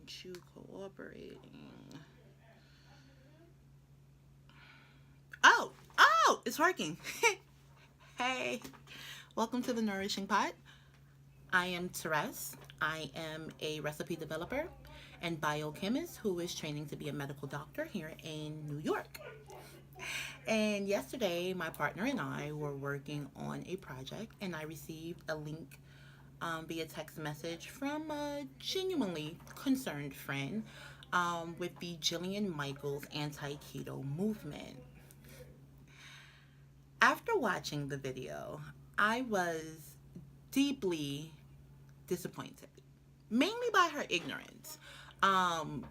aren't you cooperating? Oh, it's working. Hey, welcome to the Nourishing Pot. I am Therese. I am a recipe developer and biochemist who is training to be a medical doctor here in New York. And yesterday, my partner and I were working on a project, and I received a link via text message from a genuinely concerned friend with the Jillian Michaels anti-keto movement. After watching the video, I was deeply disappointed, mainly by her ignorance, um,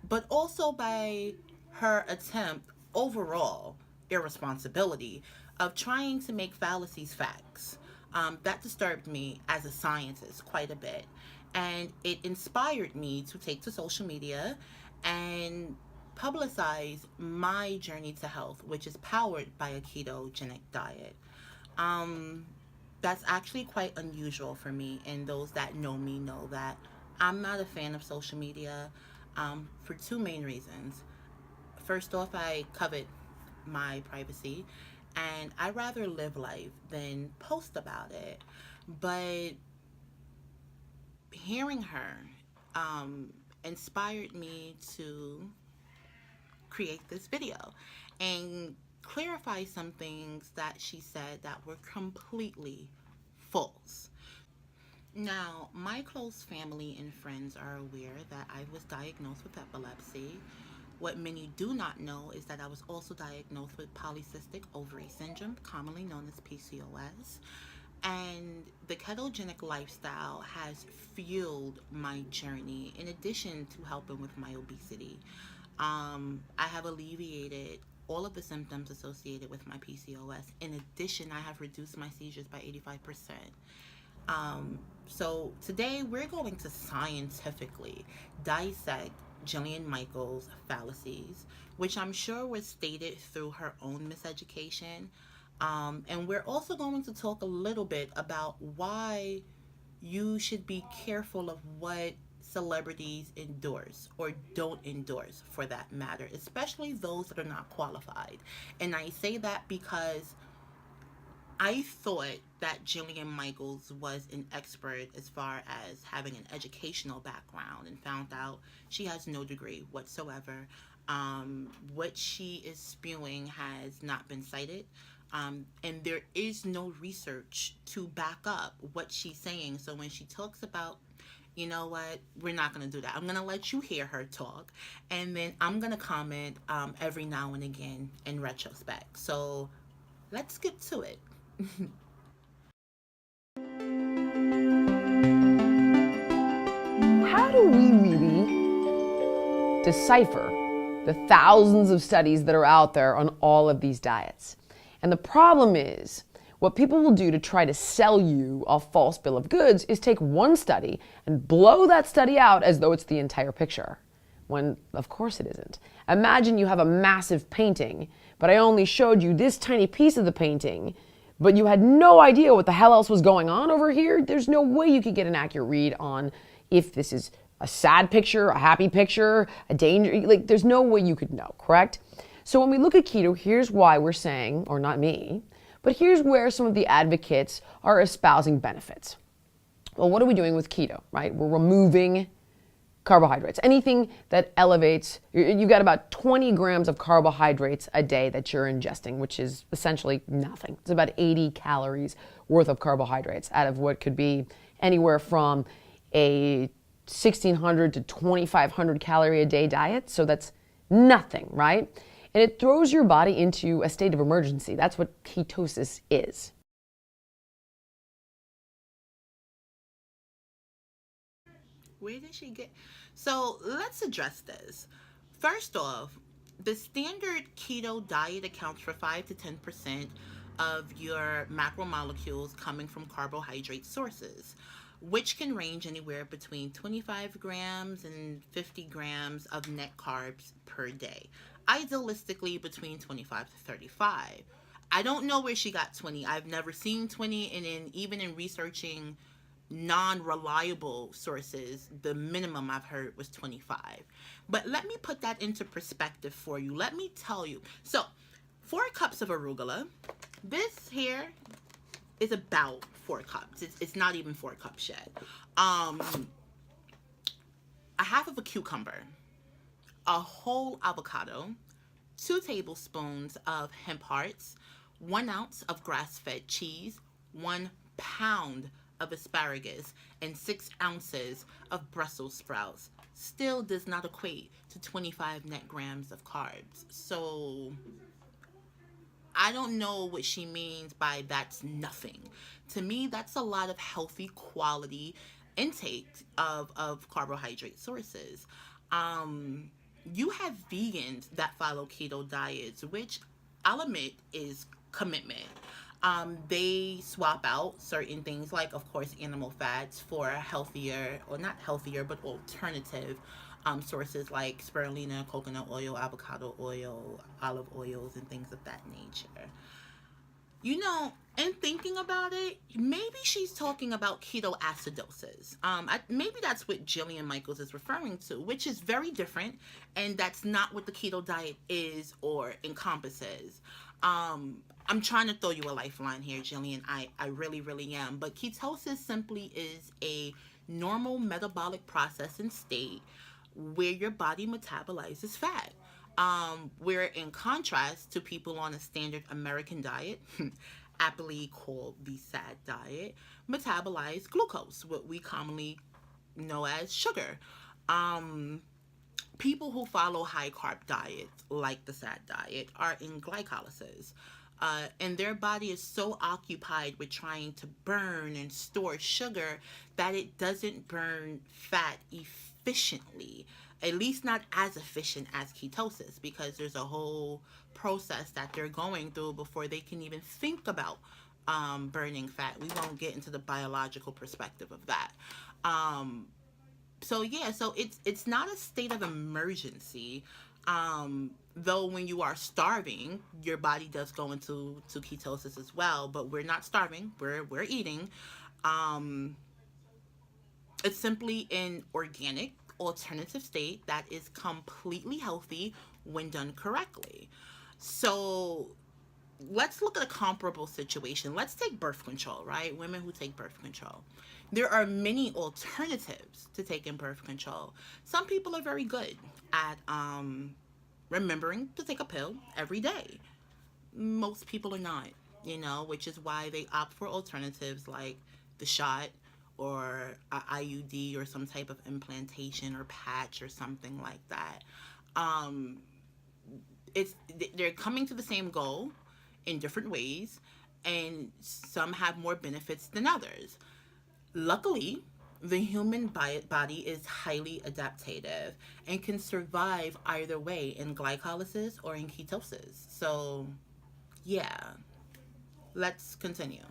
but also by her attempt, overall irresponsibility, of trying to make fallacies facts. That disturbed me as a scientist quite a bit. And it inspired me to take to social media and publicize my journey to health, which is powered by a ketogenic diet. Um, that's actually quite unusual for me, and those that know me know that I'm not a fan of social media for two main reasons. First off, I covet my privacy, and I rather live life than post about it. But hearing her um, inspired me to create this video and clarify some things that she said that were completely false. Now, my close family and friends are aware that I was diagnosed with epilepsy. What many do not know is that I was also diagnosed with polycystic ovary syndrome, commonly known as PCOS. And the ketogenic lifestyle has fueled my journey in addition to helping with my obesity. I have alleviated all of the symptoms associated with my PCOS. In addition, I have reduced my seizures by 85%. So today we're going to scientifically dissect Jillian Michaels' fallacies, which I'm sure was stated through her own miseducation. And we're also going to talk a little bit about why you should be careful of what celebrities endorse or don't endorse for that matter, especially those that are not qualified. And I say that because I thought that Jillian Michaels was an expert as far as having an educational background, and found out she has no degree whatsoever. What she is spewing has not been cited, and there is no research to back up what she's saying. So when she talks about, you know what, we're not going to do that. I'm going to let you hear her talk, and then I'm going to comment every now and again in retrospect. So let's get to it. How do we really decipher the thousands of studies that are out there on all of these diets? And the problem is, what people will do to try to sell you a false bill of goods is take one study and blow that study out as though it's the entire picture, when of course it isn't. Imagine you have a massive painting, but I only showed you this tiny piece of the painting, but you had no idea what the hell else was going on over here. There's no way you could get an accurate read on if this is a sad picture, a happy picture, a danger, like there's no way you could know, correct? So when we look at keto, here's why we're saying, or not me, but here's where some of the advocates are espousing benefits. Well, what are we doing with keto, right? We're removing carbohydrates. Anything that elevates, you've got about 20 grams of carbohydrates a day that you're ingesting, which is essentially nothing. It's about 80 calories worth of carbohydrates out of what could be anywhere from a 1,600 to 2,500 calorie a day diet. So that's nothing, right? And it throws your body into a state of emergency. That's what ketosis is. Where did she get? So let's address this. First off, the standard keto diet accounts for 5 to 10% of your macromolecules coming from carbohydrate sources, which can range anywhere between 25 grams and 50 grams of net carbs per day. Idealistically, between 25 to 35. I don't know where she got 20. I've never seen 20, and even in researching non-reliable sources, the minimum I've heard was 25. But let me put that into perspective for you. Let me tell you. So, 4 cups of arugula. This here is about 4 cups. It's not even 4 cups yet. A half of a cucumber, a whole avocado, 2 tablespoons of hemp hearts, 1 ounce of grass-fed cheese, 1 pound of asparagus, and 6 ounces of Brussels sprouts still does not equate to 25 net grams of carbs. So I don't know what she means by that's nothing. To me, that's a lot of healthy quality intake of carbohydrate sources. You have vegans that follow keto diets, which I'll admit is commitment. They swap out certain things like, of course, animal fats for healthier, or not healthier, but alternative sources like spirulina, coconut oil, avocado oil, olive oils, and things of that nature. You know, and thinking about it, maybe she's talking about ketoacidosis. Maybe that's what Jillian Michaels is referring to, which is very different, and that's not what the keto diet is or encompasses. I'm trying to throw you a lifeline here, Jillian. I really, really am. But ketosis simply is a normal metabolic process and state where your body metabolizes fat. Where in contrast to people on a standard American diet, aptly called the SAD diet, metabolize glucose, what we commonly know as sugar. People who follow high carb diets, like the SAD diet, are in glycolysis. And their body is so occupied with trying to burn and store sugar that it doesn't burn fat efficiently, at least not as efficient as ketosis, because there's a whole process that they're going through before they can even think about burning fat. We won't get into the biological perspective of that. So yeah, so it's not a state of emergency. Though when you are starving, your body does go into ketosis as well, but we're not starving. We're eating. It's simply an organic alternative state that is completely healthy when done correctly. So let's look at a comparable situation. Let's take birth control, right? Women who take birth control. There are many alternatives to taking birth control. Some people are very good at remembering to take a pill every day. Most people are not, which is why they opt for alternatives like the shot or a IUD or some type of implantation or patch or something like that. They're coming to the same goal in different ways, and some have more benefits than others. Luckily, the human body is highly adaptive and can survive either way in glycolysis or in ketosis. So, yeah, let's continue.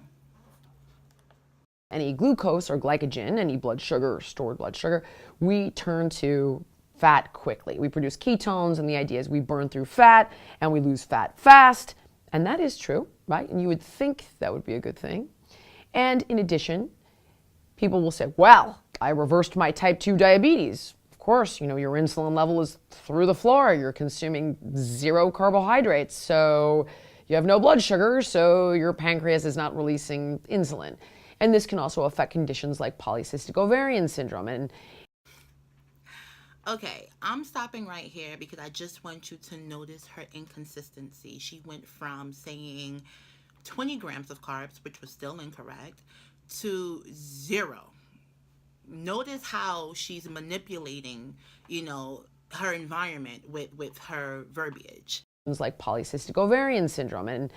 Any glucose or glycogen, any blood sugar or stored blood sugar, we turn to fat quickly. We produce ketones, and the idea is we burn through fat and we lose fat fast. And that is true, right? And you would think that would be a good thing. And in addition, people will say, well, I reversed my type 2 diabetes. Of course, your insulin level is through the floor. You're consuming 0 carbohydrates. So you have no blood sugar, so your pancreas is not releasing insulin. And this can also affect conditions like polycystic ovarian syndrome. And okay, I'm stopping right here because I just want you to notice her inconsistency. She went from saying 20 grams of carbs, which was still incorrect, to 0. Notice how she's manipulating, her environment with her verbiage. Like polycystic ovarian syndrome. And,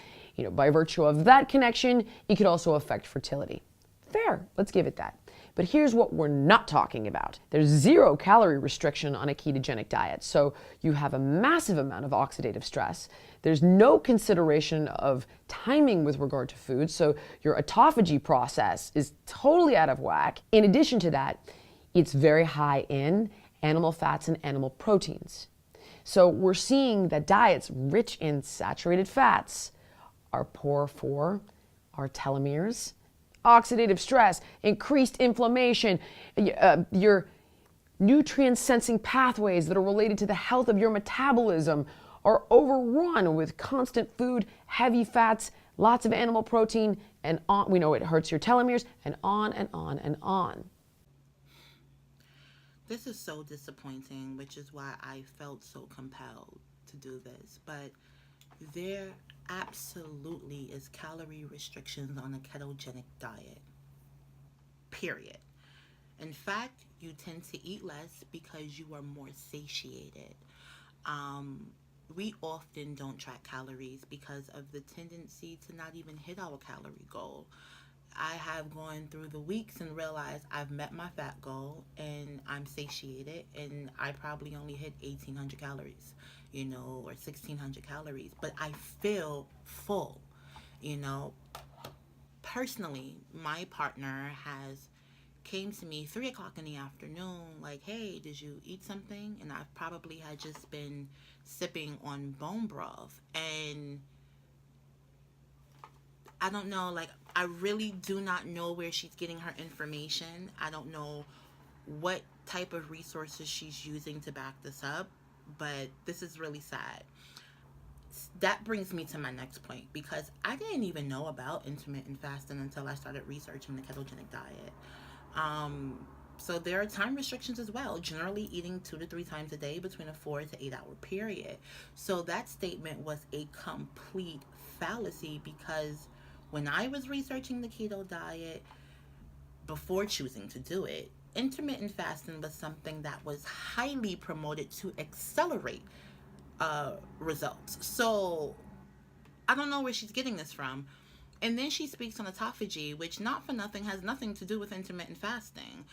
by virtue of that connection, it could also affect fertility. Fair, let's give it that. But here's what we're not talking about. There's 0 calorie restriction on a ketogenic diet. So you have a massive amount of oxidative stress. There's no consideration of timing with regard to food. So your autophagy process is totally out of whack. In addition to that, it's very high in animal fats and animal proteins. So we're seeing that diets rich in saturated fats are poor for our telomeres, oxidative stress, increased inflammation, your nutrient sensing pathways that are related to the health of your metabolism are overrun with constant food, heavy fats, lots of animal protein, and on. We know it hurts your telomeres, and on and on and on. This is so disappointing, which is why I felt so compelled to do this. But there absolutely is calorie restrictions on a ketogenic diet. Period. In fact, you tend to eat less because you are more satiated. Um, we often don't track calories because of the tendency to not even hit our calorie goal. I have gone through the weeks and realized I've met my fat goal and I'm satiated and I probably only hit 1,800 calories, or 1,600 calories, but I feel full, you know. Personally, my partner has came to me 3 o'clock in the afternoon, like, hey, did you eat something? And I probably had just been sipping on bone broth. And I don't know, like, I really do not know where she's getting her information. I don't know what type of resources she's using to back this up, but this is really sad. That brings me to my next point because I didn't even know about intermittent fasting until I started researching the ketogenic diet. Um, so there are time restrictions as well, generally eating 2 to 3 times a day between a 4 to 8 hour period. So that statement was a complete fallacy because when I was researching the keto diet before choosing to do it, intermittent fasting was something that was highly promoted to accelerate results. So I don't know where she's getting this from. And then she speaks on autophagy, which, not for nothing, has nothing to do with intermittent fasting.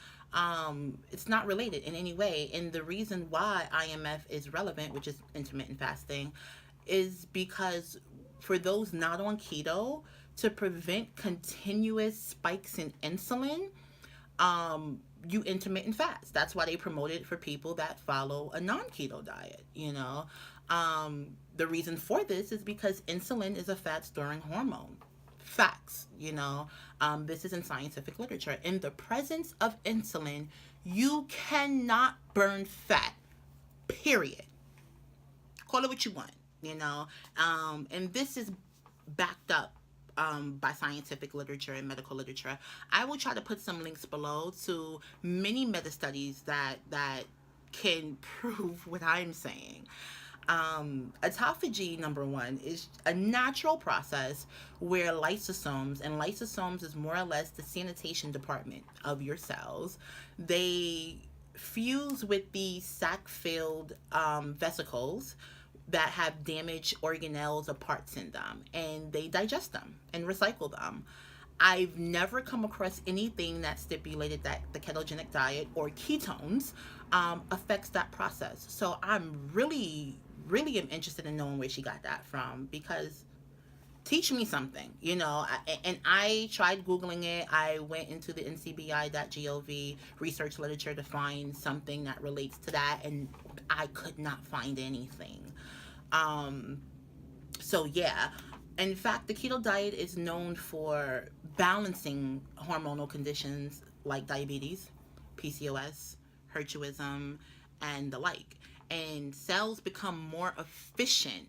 It's not related in any way. And the reason why IMF is relevant, which is intermittent fasting, is because for those not on keto, to prevent continuous spikes in insulin, you intermittent fast. That's why they promote it for people that follow a non-keto diet. The reason for this is because insulin is a fat storing hormone. Facts. This is in scientific literature. In the presence of insulin, you cannot burn fat, period. Call it what you want. And this is backed up by scientific literature and medical literature. I will try to put some links below to many meta studies that can prove what I'm saying. Autophagy, number one, is a natural process where lysosomes is more or less the sanitation department of your cells. They fuse with the sac-filled vesicles that have damaged organelles or parts in them, and they digest them and recycle them. I've never come across anything that stipulated that the ketogenic diet or ketones affects that process. So I'm really, really am interested in knowing where she got that from, because teach me something. And I tried Googling it. I went into the ncbi.gov research literature to find something that relates to that, and I could not find anything. So yeah, in fact, the keto diet is known for balancing hormonal conditions like diabetes, PCOS, hirsutism, and the like. And cells become more efficient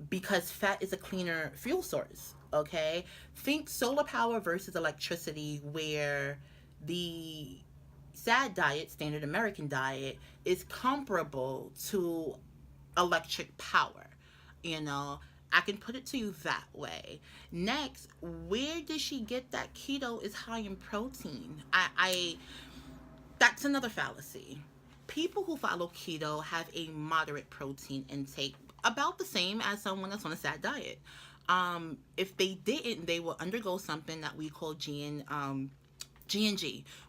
because fat is a cleaner fuel source, okay? Think solar power versus electricity, where the SAD diet, standard American diet, is comparable to electric power. I can put it to you that way. Next, where did she get that keto is high in protein? I That's another fallacy. People who follow keto have a moderate protein intake, about the same as someone that's on a SAD diet. If they didn't, they will undergo something that we call GNG,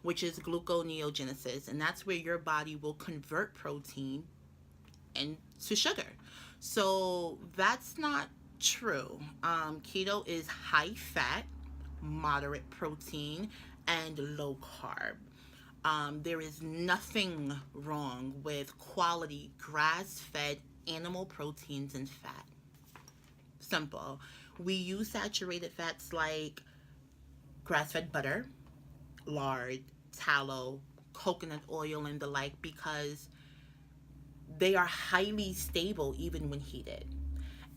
which is gluconeogenesis, and that's where your body will convert protein into sugar. So that's not true. Keto is high fat, moderate protein, and low carb. There is nothing wrong with quality grass-fed animal proteins and fat. Simple. We use saturated fats like grass-fed butter, lard, tallow, coconut oil, and the like, because they are highly stable even when heated.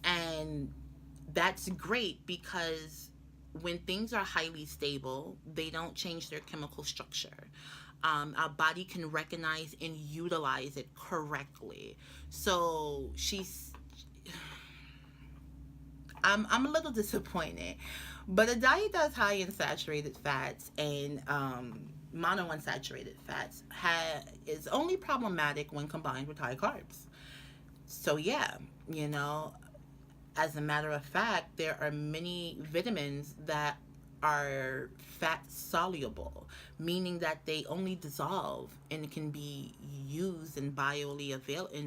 And that's great because when things are highly stable, they don't change their chemical structure. Our body can recognize and utilize it correctly. So I'm a little disappointed. But a diet that's high in saturated fats and monounsaturated fats is only problematic when combined with high carbs. So yeah, you know, as a matter of fact, there are many vitamins that are fat soluble, meaning that they only dissolve and can be used and bioavailable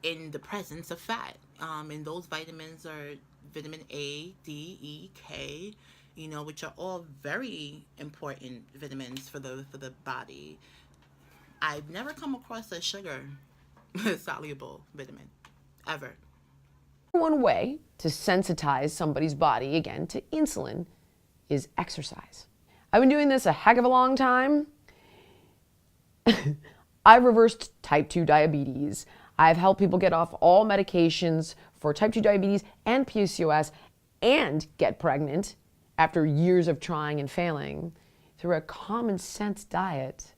in the presence of fat. And those vitamins are vitamin A, D, E, K, which are all very important vitamins for the body. I've never come across a sugar soluble vitamin ever. One way to sensitize somebody's body, again, to insulin is exercise. I've been doing this a heck of a long time. I've reversed type 2 diabetes. I've helped people get off all medications for type 2 diabetes and PCOS and get pregnant after years of trying and failing through a common sense diet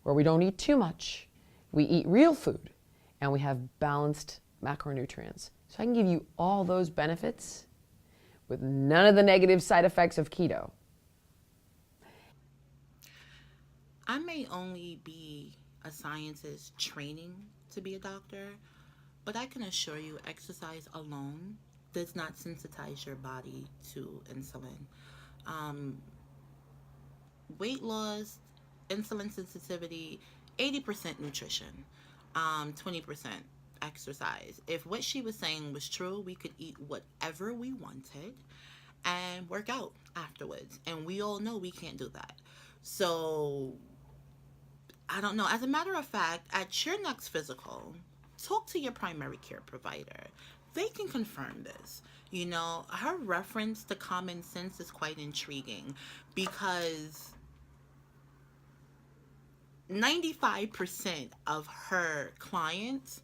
where we don't eat too much, we eat real food, and we have balanced macronutrients. So I can give you all those benefits with none of the negative side effects of keto. I may only be a scientist training to be a doctor, but I can assure you exercise alone does not sensitize your body to insulin. Um, Weight loss, insulin sensitivity, 80% nutrition, 20% exercise. If what she was saying was true, we could eat whatever we wanted and work out afterwards. And we all know we can't do that. So I don't know. As a matter of fact, at your next physical, talk to your primary care provider. They can confirm this. Her reference to common sense is quite intriguing because 95% of her clients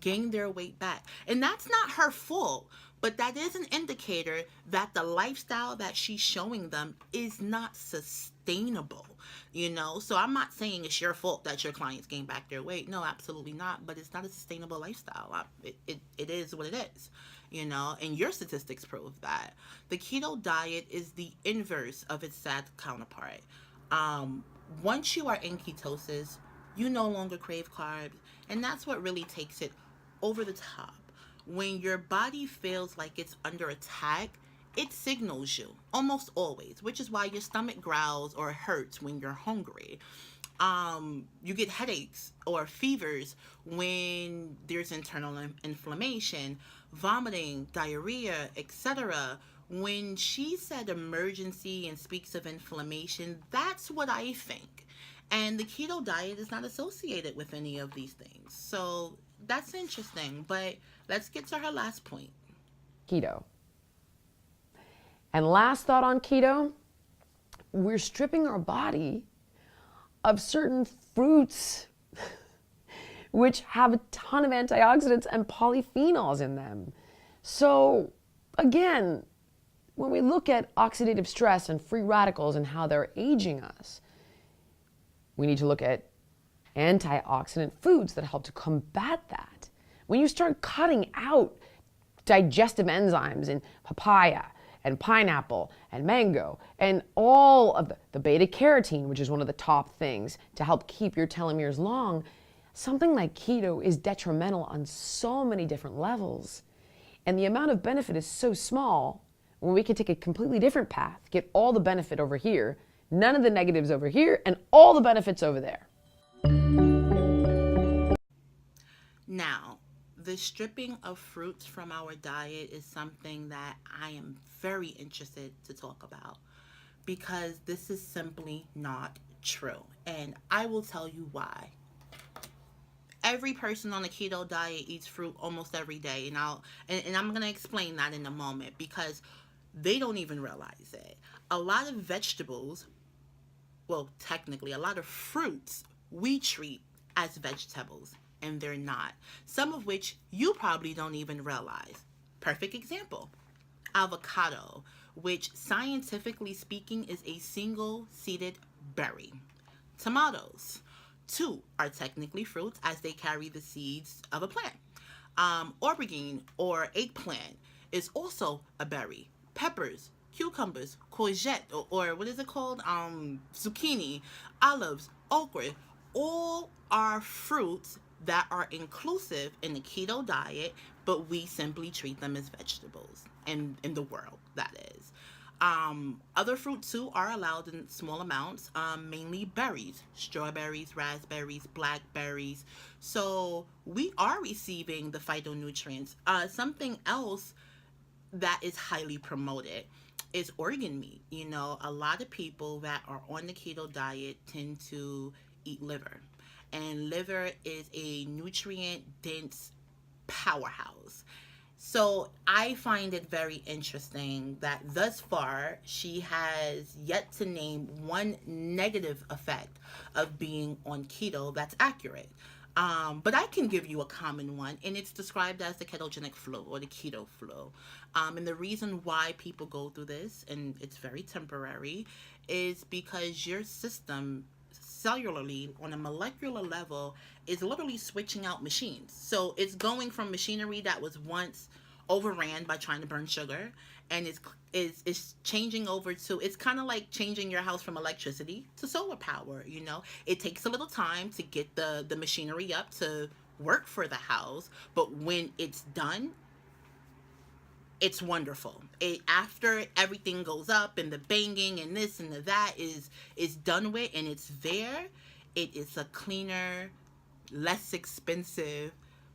gain their weight back. And that's not her fault, but that is an indicator that the lifestyle that she's showing them is not sustainable. So I'm not saying it's your fault that your clients gain back their weight. No, absolutely not. But it's not a sustainable lifestyle. It is what it is. And your statistics prove that. The keto diet is the inverse of its sad counterpart. Once you are in ketosis, you no longer crave carbs, and that's what really takes it over the top. When your body feels like it's under attack, it signals you almost always, which is why your stomach growls or hurts when you're hungry. You get headaches or fevers when there's internal inflammation, vomiting, diarrhea, etc. When she said emergency and speaks of inflammation, that's what I think. And the keto diet is not associated with any of these things. So that's interesting. But let's get to her last point. Keto. And last thought on keto, we're stripping our body of certain fruits which have a ton of antioxidants and polyphenols in them. So again, when we look at oxidative stress and free radicals and how they're aging us, we need to look at antioxidant foods that help to combat that. When you start cutting out digestive enzymes in papaya and pineapple and mango and all of the beta carotene, which is one of the top things to help keep your telomeres long, something like keto is detrimental on so many different levels. And the amount of benefit is so small when we can take a completely different path, get all the benefit over here, none of the negatives over here, and all the benefits over there. Now, the stripping of fruits from our diet is something that I am very interested to talk about because this is simply not true. And I will tell you why. Every person on the keto diet eats fruit almost every day, and I'm going to explain that in a moment because They don't even realize it. A lot of vegetables, well, technically, a lot of fruits we treat as vegetables, and they're not. Some of which you probably don't even realize. Perfect example: avocado, which scientifically speaking is a single seeded berry. Tomatoes, too, are technically fruits as they carry the seeds of a plant. Aubergine or eggplant is also a berry. Peppers, cucumbers, courgette, or what is it called? Zucchini, olives, okra, all are fruits that are inclusive in the keto diet, but we simply treat them as vegetables in the world, that is. Other fruits too are allowed in small amounts, mainly berries, strawberries, raspberries, blackberries. So we are receiving the phytonutrients. Something else that is highly promoted is organ meat. You know, a lot of people that are on the keto diet tend to eat liver, and liver is a nutrient dense powerhouse. So I find it very interesting that thus far she has yet to name one negative effect of being on keto that's accurate. But I can give you a common one, and it's described as the ketogenic flu or the keto flu. And the reason why people go through this, and it's very temporary, is because your system cellularly on a molecular level is literally switching out machines. So it's going from machinery that was once overran by trying to burn sugar, and is changing over to, it's kind of like changing your house from electricity to solar power. You know, it takes a little time to get the machinery up to work for the house, but when it's done, it's wonderful. It, after everything goes up and the banging and this and the that is done with and it's there, it is a cleaner, less expensive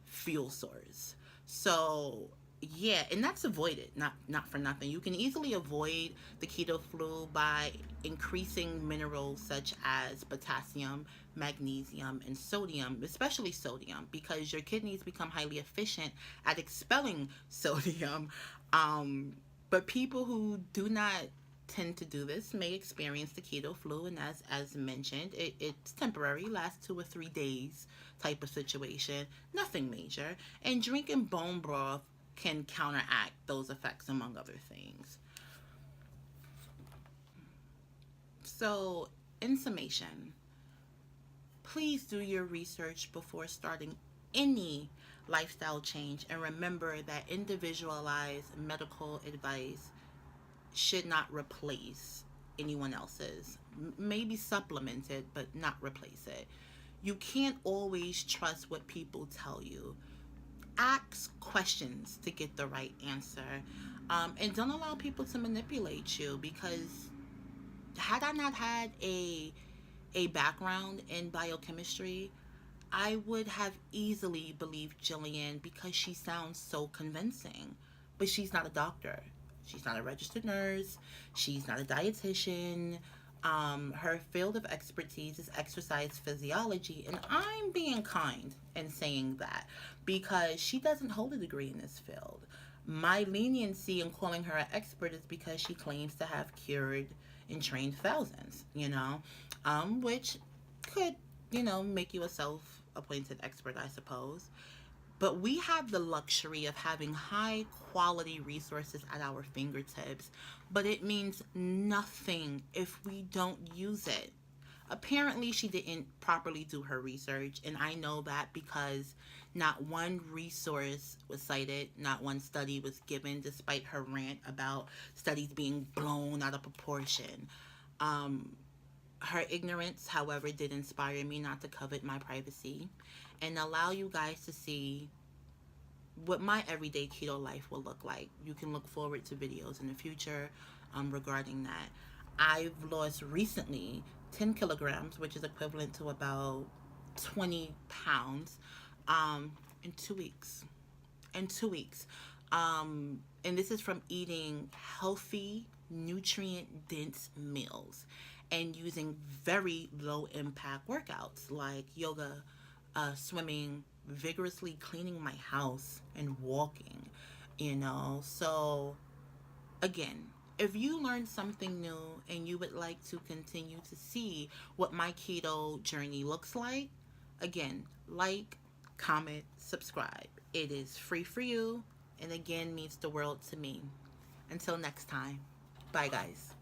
fuel source. So yeah, and that's avoided, not for nothing. You can easily avoid the keto flu by increasing minerals such as potassium, magnesium, and sodium, especially sodium, because your kidneys become highly efficient at expelling sodium. But people who do not tend to do this may experience the keto flu, and as mentioned, it's temporary, lasts 2 or 3 days type of situation, nothing major. And drinking bone broth can counteract those effects, among other things. So, in summation, please do your research before starting any lifestyle change, and remember that individualized medical advice should not replace anyone else's. Maybe supplement it, but not replace it. You can't always trust what people tell you. Ask questions to get the right answer. And don't allow people to manipulate you, because had I not had a background in biochemistry, I would have easily believed Jillian because she sounds so convincing. But she's not a doctor. She's not a registered nurse. She's not a dietitian. Her field of expertise is exercise physiology, and I'm being kind in saying that because she doesn't hold a degree in this field. My leniency in calling her an expert is because she claims to have cured and trained thousands, which could, make you a self-appointed expert, I suppose. But we have the luxury of having high quality resources at our fingertips, but it means nothing if we don't use it. Apparently, she didn't properly do her research, and I know that because not one resource was cited, not one study was given, despite her rant about studies being blown out of proportion. Her ignorance, however, did inspire me not to covet my privacy and allow you guys to see what my everyday keto life will look like. You can look forward to videos in the future regarding that. I've lost recently 10 kilograms, which is equivalent to about 20 pounds, in 2 weeks. In 2 weeks. And this is from eating healthy, nutrient-dense meals and using very low-impact workouts like yoga, swimming, vigorously cleaning my house, and walking, So Again, if you learned something new and you would like to continue to see what my keto journey looks like, again, like, comment, subscribe. It is free for you and again means the world to me. Until next time, bye guys.